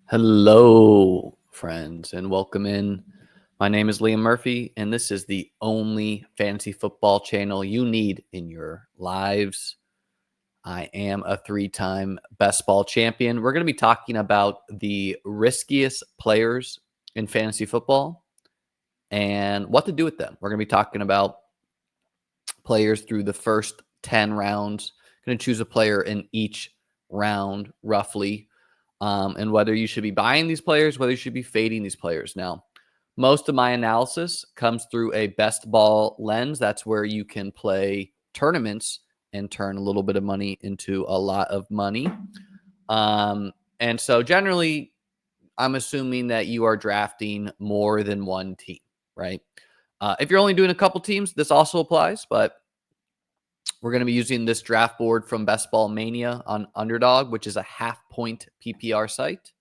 Hello, friends, and welcome in. My name is Liam Murphy, and this is the only fantasy football channel you need in your lives. I am a three-time best ball champion. We're going to be talking about the riskiest players in fantasy football and what to do with them. We're going to be talking about players through the first 10 rounds. Going to choose a player in each round, roughly. And whether you should be buying these players, whether you should be fading these players. Now, most of my analysis comes through a best ball lens. That's where you can play tournaments and turn a little bit of money into a lot of money. And so generally, I'm assuming that you are drafting more than one team, right? If you're only doing a couple teams, this also applies, but we're going to be using this draft board from Best Ball Mania on Underdog, which is a half-point PPR site.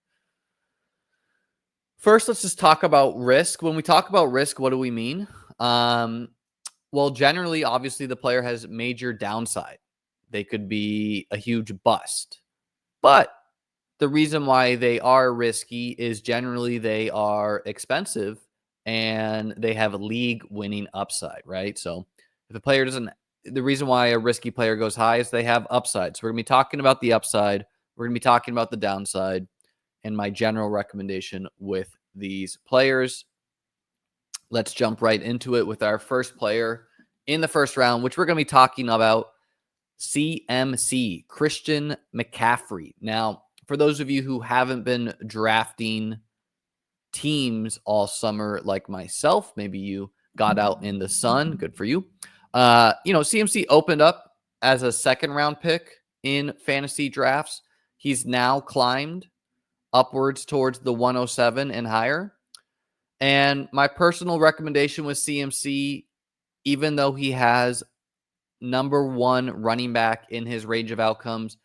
First, let's just talk about risk. When we talk about risk, what do we mean? Well, generally, obviously, the player has major downside. They could be a huge bust. But the reason why they are risky is generally they are expensive and they have a league-winning upside, right? So if a player doesn't, the reason why a risky player goes high is they have upside. So we're going to be talking about the upside. We're going to be talking about the downside and my general recommendation with these players. Let's jump right into it with our first player in the first round, which we're going to be talking about CMC, Christian McCaffrey. Now, for those of you who haven't been drafting teams all summer like myself, maybe you got out in the sun. Good for you. CMC opened up as a second round pick in fantasy drafts. He's now climbed upwards towards the 107 and higher. And my personal recommendation with CMC, even though he has number one running back in his range of outcomes,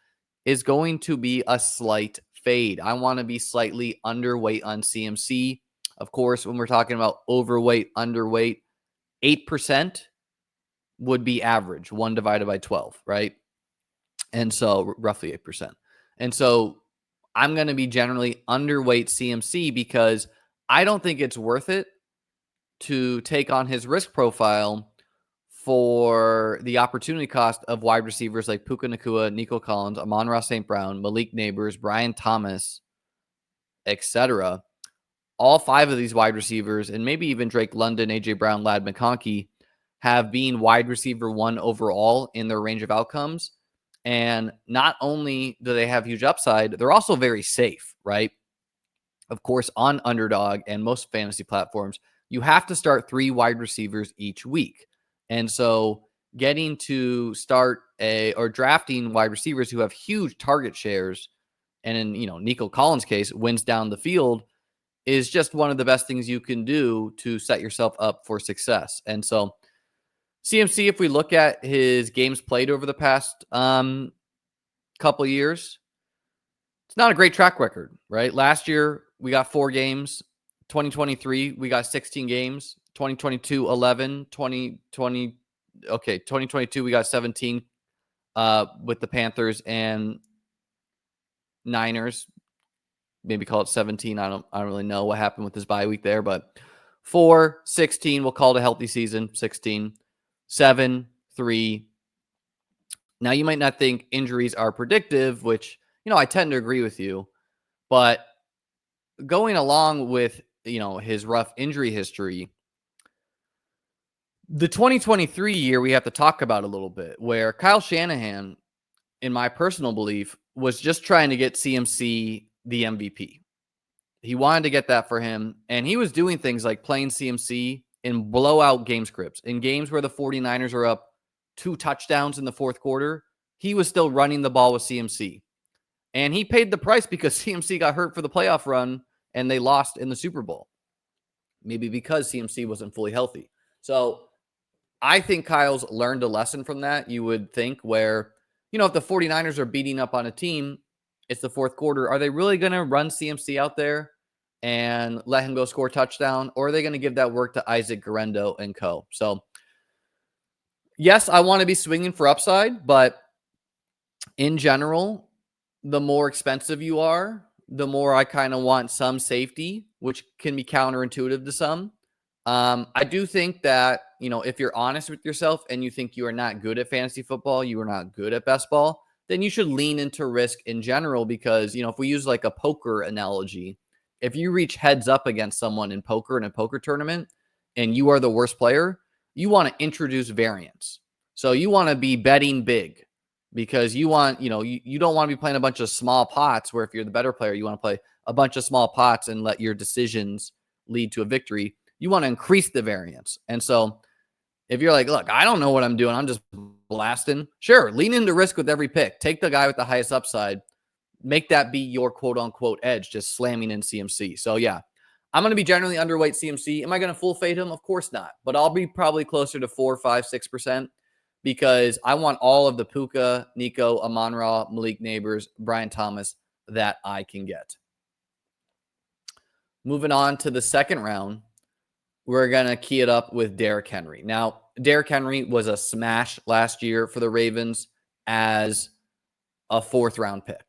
is going to be a slight fade. I want to be slightly underweight on CMC. Of course, when we're talking about overweight, underweight, 8% would be average, 1 divided by 12, right? And so roughly 8%. And so I'm going to be generally underweight CMC because I don't think it's worth it to take on his risk profile for the opportunity cost of wide receivers like Puka Nacua, Nico Collins, Amon-Ra St. Brown, Malik Neighbors, Brian Thomas, etc. All five of these wide receivers, and maybe even Drake London, A.J. Brown, Ladd McConkey, have been wide receiver one overall in their range of outcomes. And not only do they have huge upside, they're also very safe, right? Of course, on Underdog and most fantasy platforms, you have to start 3 wide receivers each week. And so getting to start or drafting wide receivers who have huge target shares, and in Nico Collins' case, wins down the field, is just one of the best things you can do to set yourself up for success. And so CMC, if we look at his games played over the past couple years, it's not a great track record, right? Last year, we got 4 games. 2023, we got 16 games. 2022, 11. 2022, we got 17 with the Panthers and Niners. Maybe call it 17. I don't really know what happened with this bye week there, but 4, 16, we'll call it a healthy season. 16, 7, 3. Now, you might not think injuries are predictive, which, I tend to agree with you, but going along with, his rough injury history, the 2023 year we have to talk about a little bit, where Kyle Shanahan, in my personal belief, was just trying to get CMC the MVP. He wanted to get that for him, and he was doing things like playing CMC in blowout game scripts. In games where the 49ers are up 2 touchdowns in the fourth quarter, he was still running the ball with CMC. And he paid the price because CMC got hurt for the playoff run and they lost in the Super Bowl. Maybe because CMC wasn't fully healthy. So I think Kyle's learned a lesson from that, you would think, where, if the 49ers are beating up on a team, it's the fourth quarter. Are they really going to run CMC out there and let him go score a touchdown? Or are they going to give that work to Isaac Guerendo and co? So, yes, I want to be swinging for upside, but in general, the more expensive you are, the more I kind of want some safety, which can be counterintuitive to some. I do think that, if you're honest with yourself and you think you are not good at fantasy football, you are not good at best ball, then you should lean into risk in general because, if we use like a poker analogy, if you reach heads up against someone in poker in a poker tournament and you are the worst player, you want to introduce variance. So you want to be betting big because you want, you don't want to be playing a bunch of small pots where if you're the better player, you want to play a bunch of small pots and let your decisions lead to a victory. You want to increase the variance. And so if you're like, look, I don't know what I'm doing, I'm just blasting. Sure, lean into risk with every pick. Take the guy with the highest upside. Make that be your quote unquote edge, just slamming in CMC. So yeah, I'm going to be generally underweight CMC. Am I going to full fade him? Of course not. But I'll be probably closer to 4, 5, 6% because I want all of the Puka, Nico, Amon-Ra, Malik Neighbors, Brian Thomas that I can get. Moving on to the second round, we're going to key it up with Derrick Henry. Now, Derrick Henry was a smash last year for the Ravens as a 4th-round pick.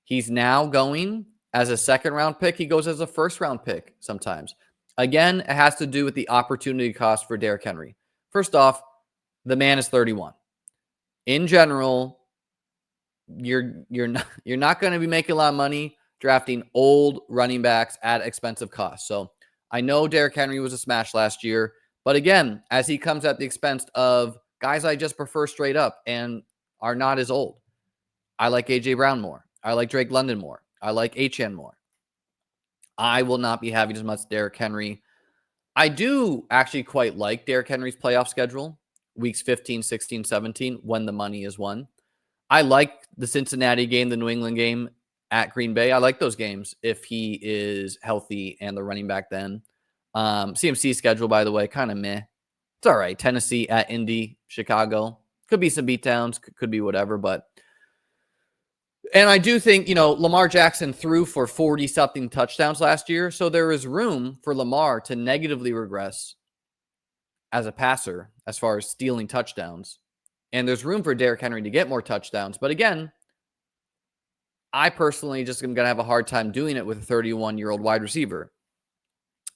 He's now going as a 2nd-round pick. He goes as a 1st-round pick sometimes. Again, it has to do with the opportunity cost for Derrick Henry. First off, the man is 31. In general, you're not going to be making a lot of money drafting old running backs at expensive costs. So I know Derrick Henry was a smash last year, but again, as he comes at the expense of guys I just prefer straight up and are not as old. I like A.J. Brown more. I like Drake London more. I like Achane more. I will not be having as much Derrick Henry. I do actually quite like Derrick Henry's playoff schedule, weeks 15, 16, 17, when the money is won. I like the Cincinnati game, the New England game at Green Bay. I like those games if he is healthy and the running back then. CMC schedule, by the way, kind of meh. It's all right. Tennessee at Indy, Chicago. Could be some beatdowns, could be whatever, and I do think, Lamar Jackson threw for 40-something touchdowns last year, so there is room for Lamar to negatively regress as a passer as far as stealing touchdowns. And there's room for Derrick Henry to get more touchdowns. But again, I personally just am going to have a hard time doing it with a 31-year-old wide receiver.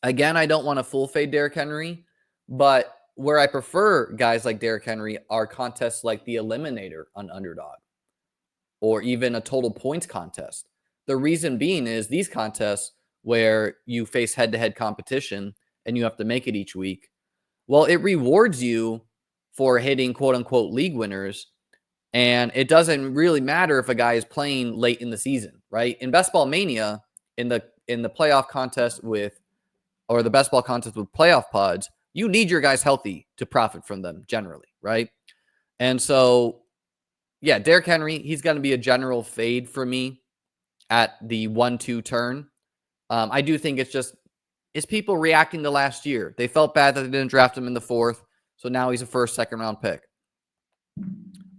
Again, I don't want to full fade Derrick Henry, but where I prefer guys like Derrick Henry are contests like the Eliminator on Underdog or even a total points contest. The reason being is these contests where you face head-to-head competition and you have to make it each week, well, it rewards you for hitting quote-unquote league winners, and it doesn't really matter if a guy is playing late in the season, right? In Best Ball Mania, in the playoff contest or the Best Ball contest with playoff pods, you need your guys healthy to profit from them generally, right? And so, yeah, Derrick Henry, he's going to be a general fade for me at the 1-2 turn. I do think it's people reacting to last year. They felt bad that they didn't draft him in the 4th, so now he's a 1st, 2nd-round pick.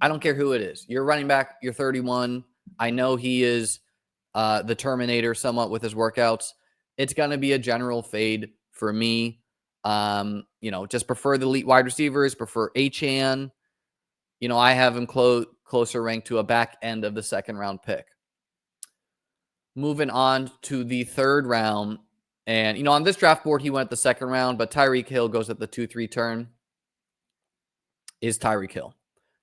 I don't care who it is. You're running back, you're 31. I know he is the Terminator somewhat with his workouts. It's going to be a general fade for me. Just prefer the elite wide receivers, prefer Achane. I have him closer ranked to a back end of the 2nd-round pick. Moving on to the 3rd round. And, on this draft board, he went the 2nd round, but Tyreek Hill goes at the 2-3 turn. Is Tyreek Hill.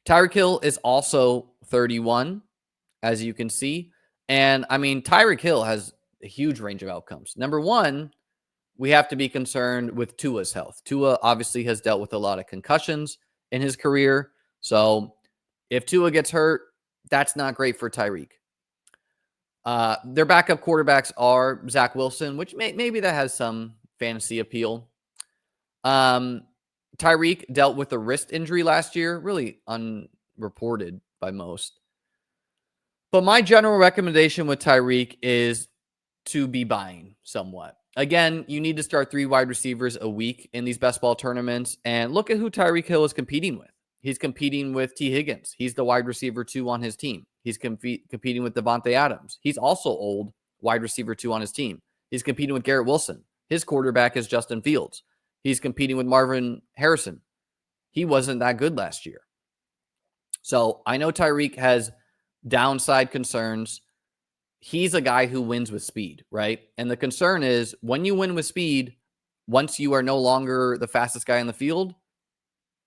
Tyreek Hill is also 31, as you can see. And, Tyreek Hill has a huge range of outcomes. Number one, we have to be concerned with Tua's health. Tua obviously has dealt with a lot of concussions in his career. So if Tua gets hurt, that's not great for Tyreek. Their backup quarterbacks are Zach Wilson, which maybe that has some fantasy appeal. Tyreek dealt with a wrist injury last year, really unreported by most. But my general recommendation with Tyreek is to be buying somewhat. Again, you need to start 3 wide receivers a week in these best ball tournaments. And look at who Tyreek Hill is competing with. He's competing with T. Higgins. He's the wide receiver 2 on his team. He's competing with Devontae Adams. He's also old, wide receiver 2 on his team. He's competing with Garrett Wilson. His quarterback is Justin Fields. He's competing with Marvin Harrison. He wasn't that good last year. So I know Tyreek has downside concerns. he's a guy who wins with speed, right? And the concern is when you win with speed, once you are no longer the fastest guy in the field,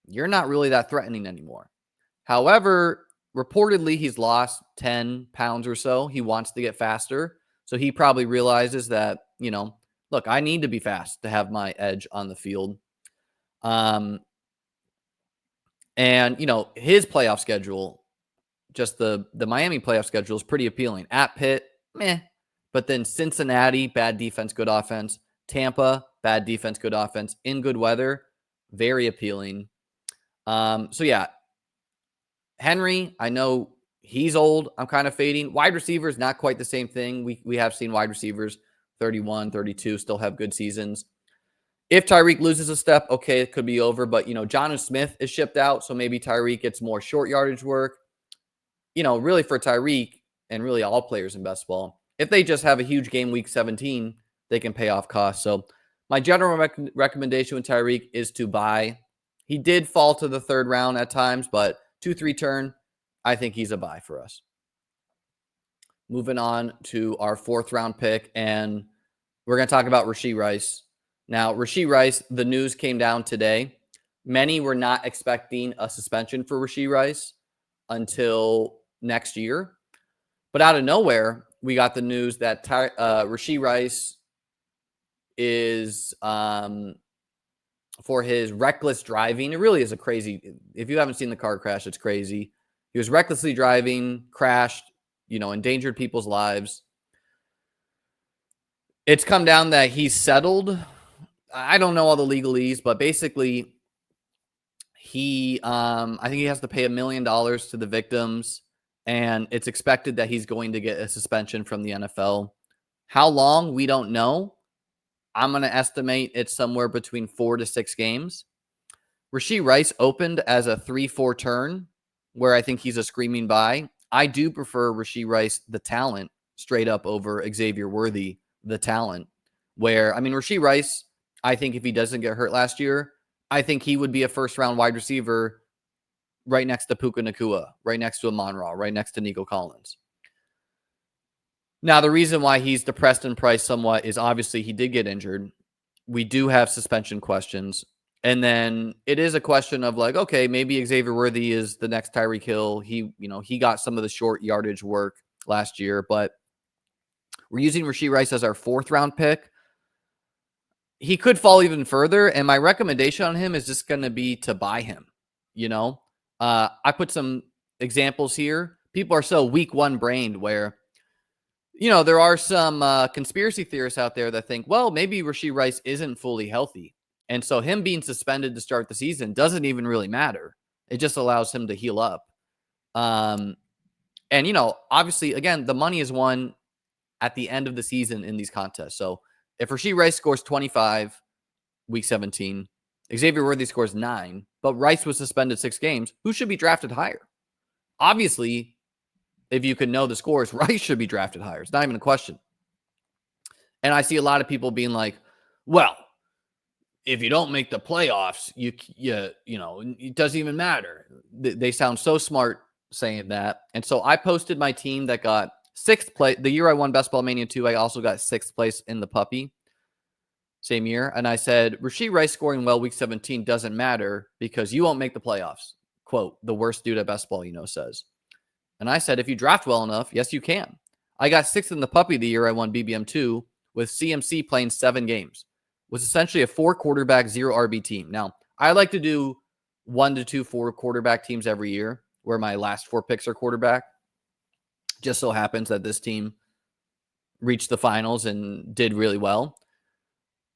you're not really that threatening anymore. However, reportedly, he's lost 10 pounds or so. He wants to get faster. So he probably realizes that, look, I need to be fast to have my edge on the field. And, his playoff schedule, just the Miami playoff schedule is pretty appealing. At Pitt, meh. But then Cincinnati, bad defense, good offense. Tampa, bad defense, good offense. In good weather, very appealing. So yeah, Henry, I know he's old. I'm kind of fading. Wide receivers, not quite the same thing. We have seen wide receivers 31, 32 still have good seasons. If Tyreek loses a step, okay, it could be over. But, Jonnu Smith is shipped out, so maybe Tyreek gets more short yardage work. Really for Tyreek and really all players in best ball, if they just have a huge game week 17, they can pay off costs. So my general recommendation with Tyreek is to buy. He did fall to the third round at times, but 2-3 turn, I think he's a buy for us. Moving on to our fourth round pick, and we're going to talk about Rashee Rice. Now, Rashee Rice, the news came down today. Many were not expecting a suspension for Rashee Rice until next year. But out of nowhere, we got the news that Rashee Rice is for his reckless driving. It really is a crazy, if you haven't seen the car crash, it's crazy. He was recklessly driving, crashed, endangered people's lives. It's come down that he's settled. I don't know all the legalese, but basically I think he has to pay $1 million to the victims, and it's expected that he's going to get a suspension from the NFL. How long? We don't know. I'm going to estimate it's somewhere between 4 to 6 games. Rashee Rice opened as a 3-4 turn, where I think he's a screaming buy. I do prefer Rashee Rice, the talent, straight up over Xavier Worthy, the talent. Rashee Rice, I think if he doesn't get hurt last year, I think he would be a first-round wide receiver right next to Puka Nacua, right next to Amon-Ra, right next to Nico Collins. Now, the reason why he's depressed in price somewhat is obviously he did get injured. We do have suspension questions. And then it is a question of like, okay, maybe Xavier Worthy is the next Tyreek Hill. He got some of the short yardage work last year, but we're using Rashee Rice as our fourth-round pick. He could fall even further, and my recommendation on him is just going to be to buy him. I put some examples here. People are so week one brained where, there are some conspiracy theorists out there that think, well, maybe Rashee Rice isn't fully healthy. And so him being suspended to start the season doesn't even really matter. It just allows him to heal up. And, obviously, again, the money is won at the end of the season in these contests. So if Rashee Rice scores 25 week 17, Xavier Worthy scores 9, but Rice was suspended 6 games, who should be drafted higher? Obviously, if you can know the scores, Rice should be drafted higher. It's not even a question. And I see a lot of people being like, well, if you don't make the playoffs, it doesn't even matter. They sound so smart saying that. And so I posted my team that got 6th place. The year I won Best Ball Mania 2, I also got 6th place in the puppy. Same year. And I said, Rashee Rice scoring well week 17 doesn't matter because you won't make the playoffs. Quote, the worst dude at best ball, says. And I said, if you draft well enough, yes, you can. I got 6th in the puppy the year I won BBM2 with CMC playing 7 games. It was essentially a 4-quarterback, 0 RB team. Now, I like to do 1 to 2 4-quarterback teams every year where my last 4 picks are quarterback. Just so happens that this team reached the finals and did really well.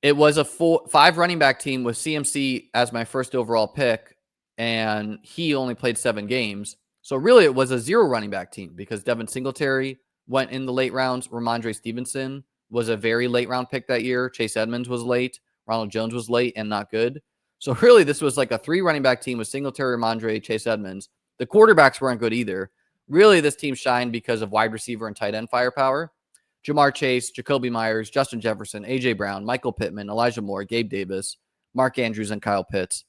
It was a 5 running back team with CMC as my first overall pick, and he only played 7 games. So really it was a 0 running back team because Devin Singletary went in the late rounds. Ramondre Stevenson was a very late round pick that year. Chase Edmonds was late. Ronald Jones was late and not good. So really this was like a 3 running back team with Singletary, Ramondre, Chase Edmonds. The quarterbacks weren't good either. Really this team shined because of wide receiver and tight end firepower. Jamar Chase, Jacoby Myers, Justin Jefferson, A.J. Brown, Michael Pittman, Elijah Moore, Gabe Davis, Mark Andrews, and Kyle Pitts.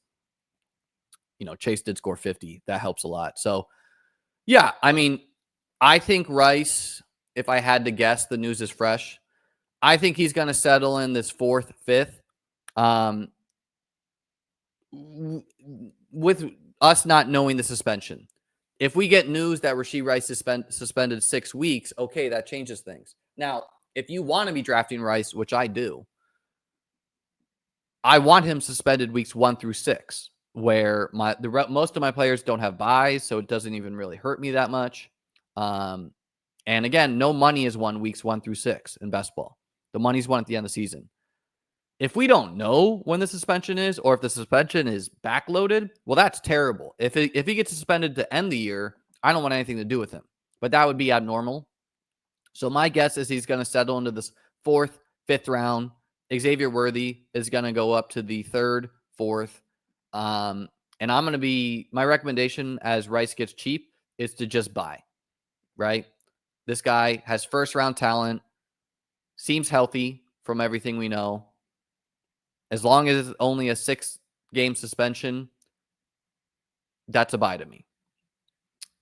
Chase did score 50. That helps a lot. So, yeah, I think Rice if I had to guess, the news is fresh. I think he's going to settle in this 4th, 5th. With us not knowing the suspension. If we get news that Rashee Rice is suspended 6 weeks, okay, that changes things. Now, if you want to be drafting Rice, which I do, I want him suspended weeks 1 through 6, where most of my players don't have buys, so it doesn't even really hurt me that much. And again, no money is won weeks 1 through 6 in best ball. The money's won at the end of the season. If we don't know when the suspension is, or if the suspension is backloaded, well, that's terrible. If he gets suspended to end the year, I don't want anything to do with him. But that would be abnormal. So my guess is he's going to settle into this 4th, 5th round. Xavier Worthy is going to go up to the 3rd, 4th. And I'm going to be, my recommendation as Rice gets cheap is to just buy, right? This guy has 1st round talent, seems healthy from everything we know. As long as it's only a 6-game suspension, that's a buy to me.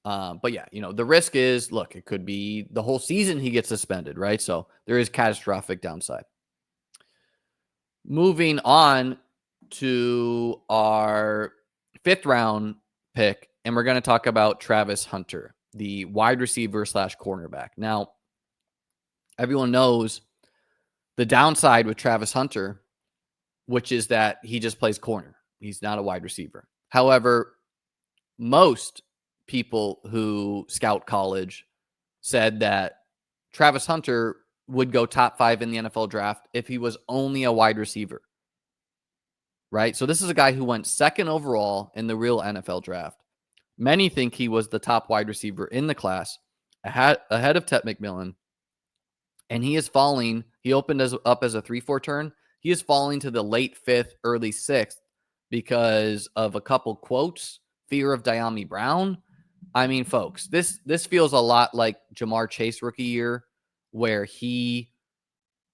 But yeah, the risk is, look, it could be the whole season he gets suspended, right? So there is catastrophic downside. Moving on to our 5th round pick, and we're going to talk about Travis Hunter, the wide receiver / cornerback. Now, everyone knows the downside with Travis Hunter, which is that he just plays corner. He's not a wide receiver. However, most people who scout college said that Travis Hunter would go top 5 in the NFL draft if he was only a wide receiver, right? So this is a guy who went 2nd overall in the real NFL draft. Many think he was the top wide receiver in the class, ahead of Ted McMillan. And he is falling. He opened up as a 3-4 turn. He is falling to the late 5th, early 6th because of a couple quotes, fear of Diami Brown. I mean, folks, this feels a lot like Jamar Chase rookie year, where he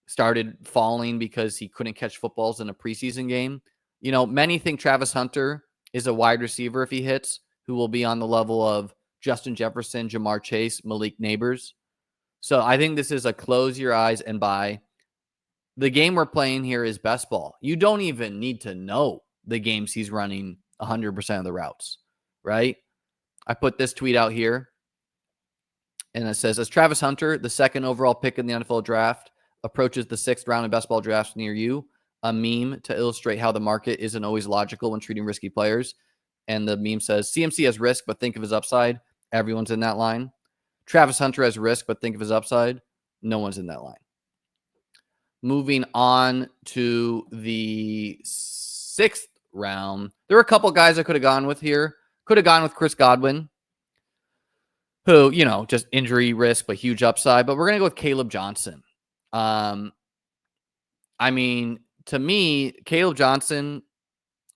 started falling because he couldn't catch footballs in a preseason game. Many think Travis Hunter is a wide receiver if he hits, who will be on the level of Justin Jefferson, Jamar Chase, Malik Neighbors. So I think this is a close your eyes and buy. The game we're playing here is best ball. You don't even need to know the games he's running 100% of the routes, right? I put this tweet out here, and it says, as Travis Hunter, the 2nd overall pick in the NFL draft, approaches the 6th round in best ball drafts near you, a meme to illustrate how the market isn't always logical when treating risky players. And the meme says, CMC has risk, but think of his upside. Everyone's in that line. Travis Hunter has risk, but think of his upside. No one's in that line. Moving on to the 6th round. There were a couple guys I could have gone with here. Could have gone with Chris Godwin, who, just injury risk, but huge upside. But we're going to go with Kaleb Johnson. I mean, to me, Kaleb Johnson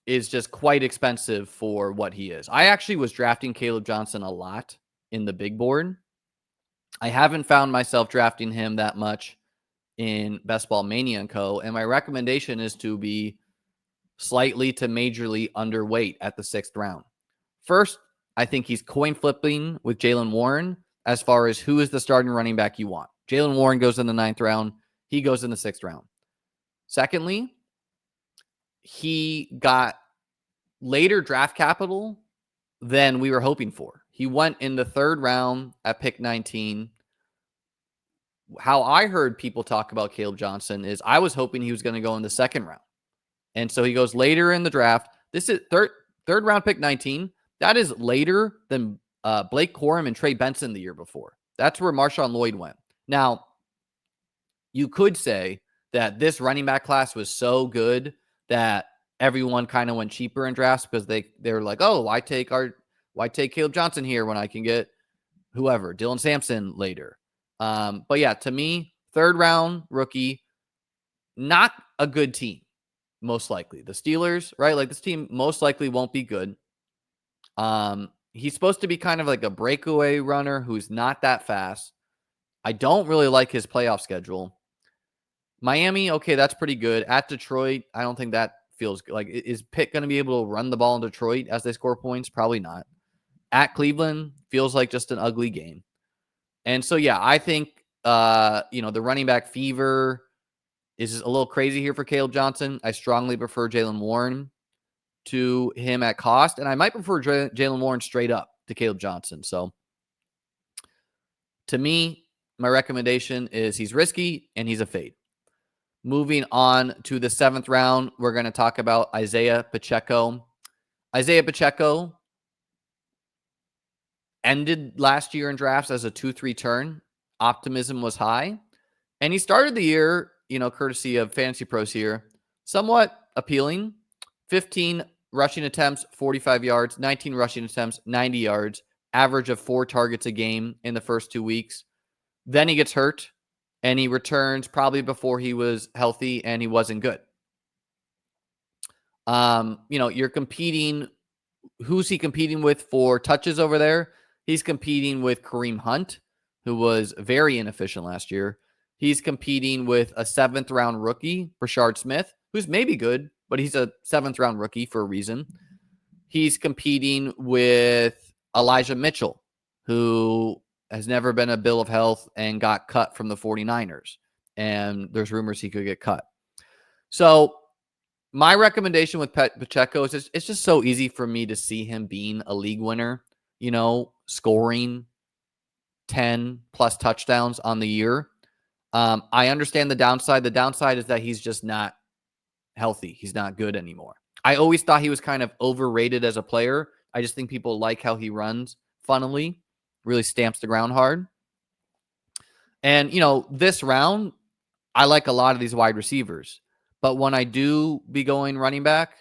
is just quite expensive for what he is. I actually was drafting Kaleb Johnson a lot in the big board. I haven't found myself drafting him that much in Best Ball Mania and Co. And my recommendation is to be slightly to majorly underweight at the 6th round. First, I think he's coin flipping with Jaylen Warren as far as who is the starting running back you want. Jaylen Warren goes in the 9th round. He goes in the 6th round. Secondly, he got later draft capital than we were hoping for. He went in the 3rd round at pick 19. How I heard people talk about Kaleb Johnson is I was hoping he was going to go in the 2nd round. And so he goes later in the draft. This is third round pick 19. That is later than Blake Corum and Trey Benson the year before. That's where Marshawn Lloyd went. Now, you could say that this running back class was so good that everyone kind of went cheaper in drafts because they were like, oh, why take Kaleb Johnson here when I can get whoever, Dylan Sampson later. But yeah, to me, 3rd round rookie, not a good team, most likely. The Steelers, right? Like, this team most likely won't be good. He's supposed to be kind of like a breakaway runner who's not that fast. I don't really like his playoff schedule. Miami, okay, that's pretty good. At Detroit, I don't think that feels good. Like, is Pitt going to be able to run the ball in Detroit as they score points? Probably not. At Cleveland, feels like just an ugly game. And so, yeah, I think The running back fever is a little crazy here for Kaleb Johnson. I strongly prefer Jaylen Warren to him at cost, and I might prefer Jaylen Warren straight up to Kaleb Johnson. So to me, my recommendation is he's risky and he's a fade. Moving on to the 7th round, we're going to talk about Isiah Pacheco. Isiah Pacheco ended last year in drafts as a 2-3 turn. Optimism was high. And he started the year, courtesy of Fantasy Pros here, somewhat appealing. 15 rushing attempts, 45 yards, 19 rushing attempts, 90 yards, average of 4 targets a game in the first 2 weeks. Then he gets hurt, and he returns probably before he was healthy, and he wasn't good. You're competing. Who's he competing with for touches over there? He's competing with Kareem Hunt, who was very inefficient last year. He's competing with a 7th round rookie, Rashard Smith, who's maybe good, but he's a 7th round rookie for a reason. He's competing with Elijah Mitchell, who has never been a bill of health and got cut from the 49ers. And there's rumors he could get cut. So my recommendation with Pacheco is it's just so easy for me to see him being a league winner, scoring 10 plus touchdowns on the year. I understand the downside. The downside is that he's just not healthy. He's not good anymore. I always thought he was kind of overrated as a player. I just think people like how he runs funnily, really stamps the ground hard. And, this round, I like a lot of these wide receivers. But when I do be going running back,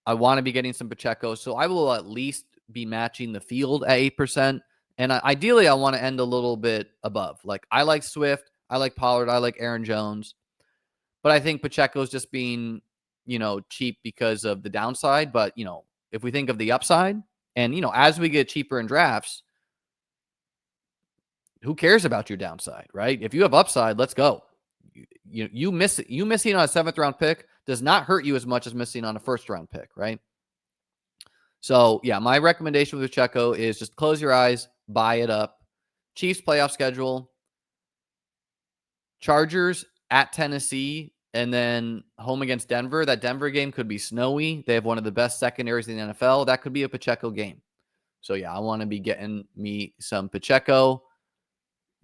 I want to be getting some Pacheco. So I will at least be matching the field at 8%. And ideally, I want to end a little bit above. Like, I like Swift. I like Pollard. I like Aaron Jones. But I think Pacheco's just being, cheap because of the downside. But, if we think of the upside and, as we get cheaper in drafts, who cares about your downside, right? If you have upside, let's go. You missing on a 7th round pick does not hurt you as much as missing on a 1st round pick, right? So, yeah, my recommendation with Pacheco is just close your eyes, buy it up. Chiefs playoff schedule. Chargers at Tennessee and then home against Denver. That Denver game could be snowy. They have one of the best secondaries in the NFL. That could be a Pacheco game. So, yeah, I want to be getting me some Pacheco.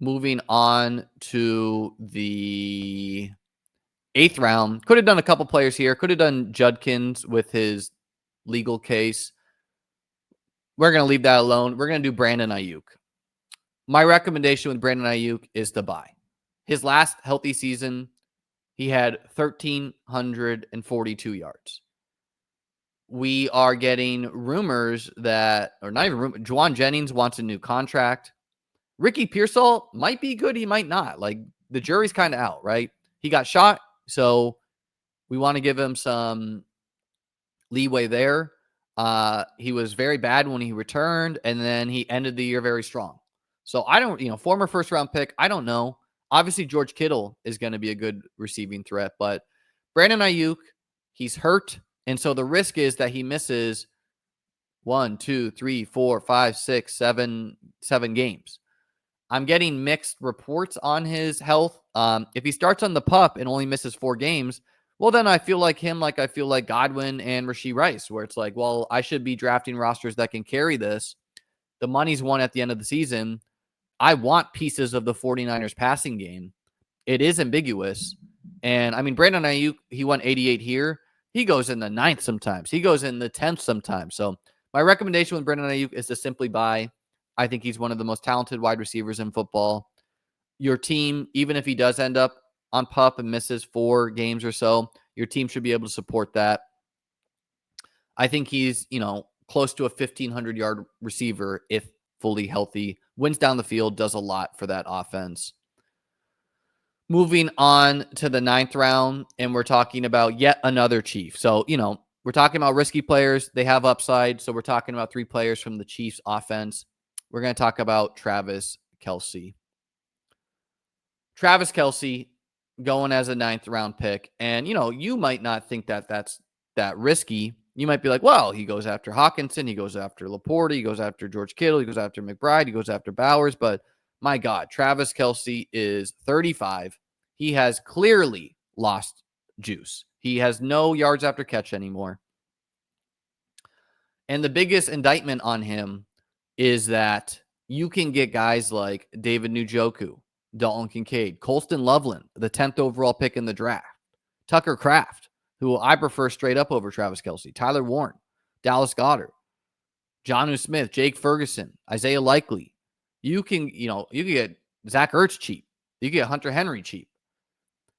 Moving on to the 8th round. Could have done a couple players here. Could have done Judkins with his legal case. We're going to leave that alone. We're going to do Brandon Aiyuk. My recommendation with Brandon Aiyuk is to buy. His last healthy season, he had 1,342 yards. We are getting rumors that, or not even rumors, Juwan Jennings wants a new contract. Ricky Pearsall might be good. He might not. Like, the jury's kind of out, right? He got shot, so we want to give him some leeway there. He was very bad when he returned, and then he ended the year very strong. So I don't, former 1st round pick, I don't know. Obviously, George Kittle is going to be a good receiving threat, but Brandon Aiyuk, he's hurt, and so the risk is that he misses 1, 2, 3, 4, 5, 6, 7 games. I'm getting mixed reports on his health. If he starts on the PUP and only misses 4 games, well, then I feel like him, like I feel like Godwin and Rashee Rice, where it's like, well, I should be drafting rosters that can carry this. The money's won at the end of the season. I want pieces of the 49ers passing game. It is ambiguous. And, Brandon Aiyuk, he won 88 here. He goes in the 9th sometimes. He goes in the 10th sometimes. So my recommendation with Brandon Aiyuk is to simply buy. I think he's one of the most talented wide receivers in football. Your team, even if he does end up on PUP and misses 4 games or so, your team should be able to support that. I think he's, close to a 1,500-yard receiver if fully healthy. Wins down the field, does a lot for that offense. Moving on to the 9th round, and we're talking about yet another Chief. So, we're talking about risky players. They have upside. So we're talking about 3 players from the Chiefs offense. We're going to talk about Travis Kelce. Travis Kelce going as a 9th round pick. And, you might not think that that's that risky. You might be like, well, he goes after Hawkinson. He goes after Laporte. He goes after George Kittle. He goes after McBride. He goes after Bowers. But My God, Travis Kelce is 35. He has clearly lost juice. He has no yards after catch anymore. And the biggest indictment on him is that you can get guys like David Njoku, Dalton Kincaid, Colston Loveland, the 10th overall pick in the draft, Tucker Kraft, who I prefer straight up over Travis Kelce, Tyler Warren, Dallas Goedert, Jonnu Smith, Jake Ferguson, Isaiah Likely. You can get Zach Ertz cheap. You can get Hunter Henry cheap.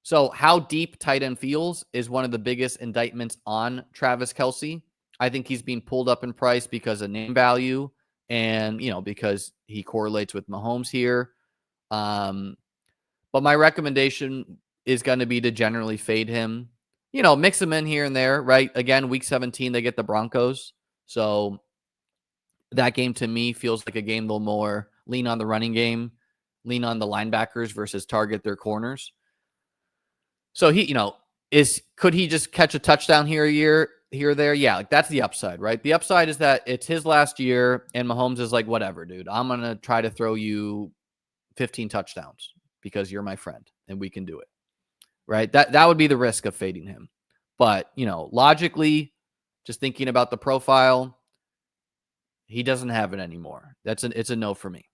So how deep tight end feels is one of the biggest indictments on Travis Kelce. I think he's being pulled up in price because of name value and, because he correlates with Mahomes here. But my recommendation is going to be to generally fade him, mix him in here and there, right? Again, week 17, they get the Broncos. So that game to me feels like a game they'll more lean on the running game, lean on the linebackers versus target their corners. So could he just catch a touchdown here or there? Yeah, like that's the upside, right? The upside is that it's his last year and Mahomes is like, whatever, dude, I'm going to try to throw you 15 touchdowns because you're my friend and we can do it, right? That would be the risk of fading him. But, logically, just thinking about the profile, he doesn't have it anymore. It's a no for me.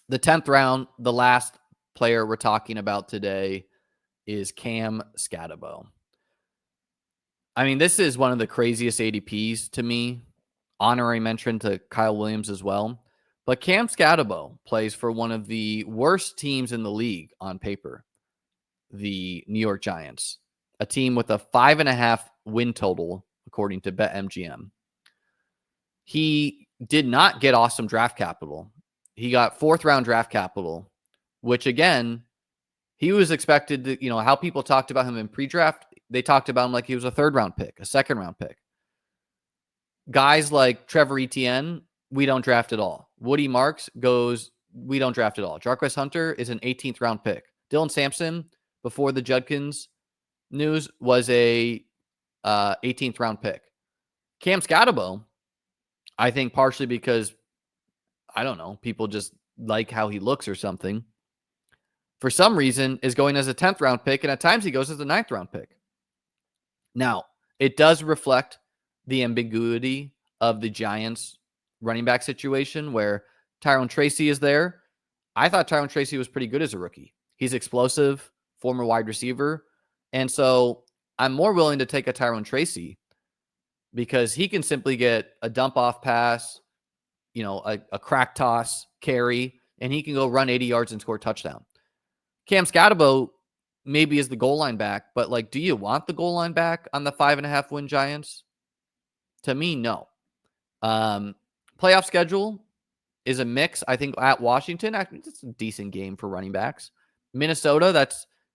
The 10th round, the last player we're talking about today is Cam Skattebo. I mean, this is one of the craziest ADPs to me. Honorary mention to Kyle Williams as well. But Cam Skattebo plays for one of the worst teams in the league on paper, the New York Giants, a team with a 5.5 win total, according to BetMGM. He did not get awesome draft capital. He got 4th round draft capital, which again, he was expected to, how people talked about him in pre-draft, they talked about him like he was a 3rd round pick, a 2nd round pick. Guys like Trevor Etienne, we don't draft at all. Woody Marks goes, we don't draft at all. Jarquez Hunter is an 18th round pick. Dylan Sampson, before the Judkins news, was a 18th round pick. Cam Skattebo, I think partially because, I don't know, people just like how he looks or something, for some reason is going as a 10th round pick, and at times he goes as a 9th round pick. Now, it does reflect the ambiguity of the Giants running back situation where Tyrone Tracy is there. I thought Tyrone Tracy was pretty good as a rookie. He's explosive, former wide receiver. And so I'm more willing to take a Tyrone Tracy because he can simply get a dump off pass, a crack toss, carry, and he can go run 80 yards and score a touchdown. Cam Skattebo maybe is the goal line back, but do you want the goal line back on the 5.5 win Giants? To me, no. Playoff schedule is a mix. I think at Washington, it's a decent game for running backs. Minnesota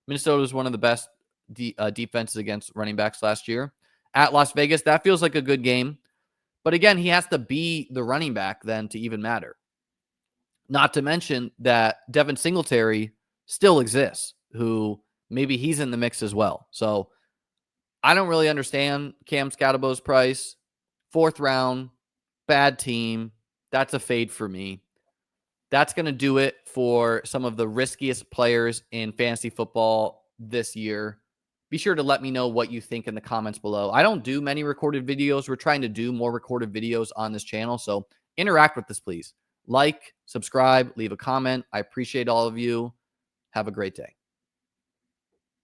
is one of the best defenses against running backs last year. At Las Vegas, that feels like a good game. But again, he has to be the running back then to even matter. Not to mention that Devin Singletary still exists, who maybe he's in the mix as well. So I don't really understand Cam Skattebo's price. 4th round, bad team. That's a fade for me. That's going to do it for some of the riskiest players in fantasy football this year. Be sure to let me know what you think in the comments below. I don't do many recorded videos. We're trying to do more recorded videos on this channel, so interact with this, please. Like, subscribe, leave a comment. I appreciate all of you. Have a great day.